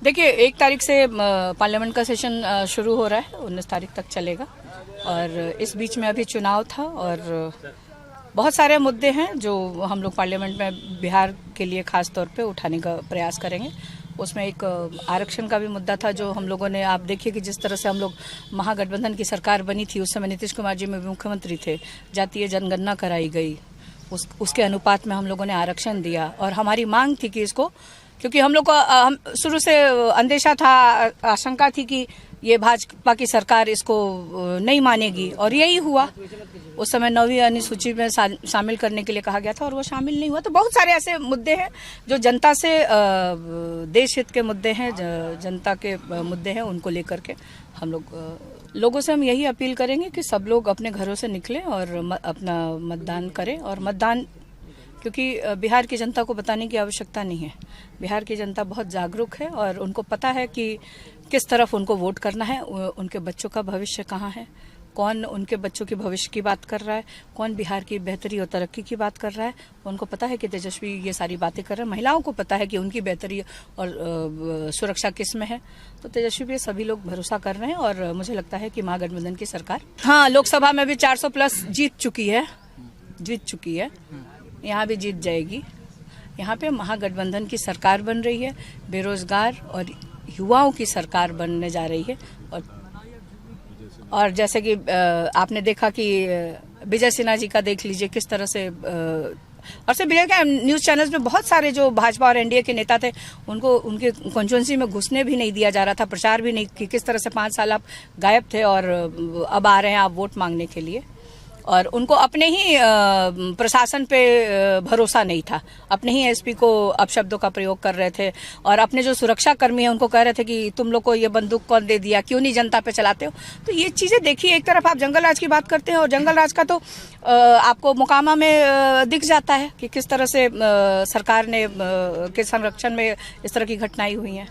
देखिए 1 तारीख से पार्लियामेंट का सेशन शुरू हो रहा है, 19 तारीख तक चलेगा। और इस बीच में अभी चुनाव था और बहुत सारे मुद्दे हैं जो हम लोग पार्लियामेंट में बिहार के लिए खास तौर पे उठाने का प्रयास करेंगे। उसमें एक आरक्षण का भी मुद्दा था जो हम लोगों ने, आप देखिए कि जिस तरह से हम लोग महागठबंधन की सरकार बनी थी, उस समय नीतीश कुमार जी में मुख्यमंत्री थे, जातीय जनगणना कराई गई, उसके अनुपात में हम लोगों ने आरक्षण दिया। और हमारी मांग थी कि इसको, क्योंकि हम लोग को शुरू से अंदेशा था, आशंका थी कि ये भाजपा की सरकार इसको नहीं मानेगी, और यही हुआ। उस समय 9वीं अनुसूची में शामिल करने के लिए कहा गया था और वो शामिल नहीं हुआ। तो बहुत सारे ऐसे मुद्दे हैं जो जनता से, देश हित के मुद्दे हैं, जनता के मुद्दे हैं, उनको लेकर के हम लोगों से हम यही अपील करेंगे कि सब लोग अपने घरों से निकलें और अपना मतदान करें। और मतदान, क्योंकि बिहार की जनता को बताने की आवश्यकता नहीं है, बिहार की जनता बहुत जागरूक है और उनको पता है कि किस तरफ उनको वोट करना है, उनके बच्चों का भविष्य कहाँ है, कौन उनके बच्चों के भविष्य की बात कर रहा है, कौन बिहार की बेहतरी और तरक्की की बात कर रहा है। उनको पता है कि तेजस्वी ये सारी बातें कर रहे हैं। महिलाओं को पता है कि उनकी बेहतरी और सुरक्षा किस में है। तो तेजस्वी पे सभी लोग भरोसा कर रहे हैं और मुझे लगता है कि महागठबंधन की सरकार, हाँ, लोकसभा में भी 400 प्लस जीत चुकी है, यहाँ भी जीत जाएगी। यहाँ पे महागठबंधन की सरकार बन रही है, बेरोजगार और युवाओं की सरकार बनने जा रही है। और जैसे कि आपने देखा कि विजय सिन्हा जी का देख लीजिए किस तरह से, और सिर्फ विजय का, न्यूज चैनल्स में बहुत सारे जो भाजपा और एनडीए के नेता थे उनको उनके कॉन्स्टिट्यूएंसी में घुसने भी नहीं दिया जा रहा था, प्रचार भी नहीं, कि किस तरह से 5 साल आप गायब थे और अब आ रहे हैं आप वोट मांगने के लिए। और उनको अपने ही प्रशासन पे भरोसा नहीं था, अपने ही एसपी को अपशब्दों का प्रयोग कर रहे थे और अपने जो सुरक्षा कर्मी हैं उनको कह रहे थे कि तुम लोग को ये बंदूक कौन दे दिया, क्यों नहीं जनता पे चलाते हो। तो ये चीजें देखिए, एक तरफ आप जंगल राज की बात करते हैं और जंगल राज का तो आपको मोकामा में दिख जाता है कि किस तरह से सरकार ने के संरक्षण में इस तरह की घटनाएं हुई हैं।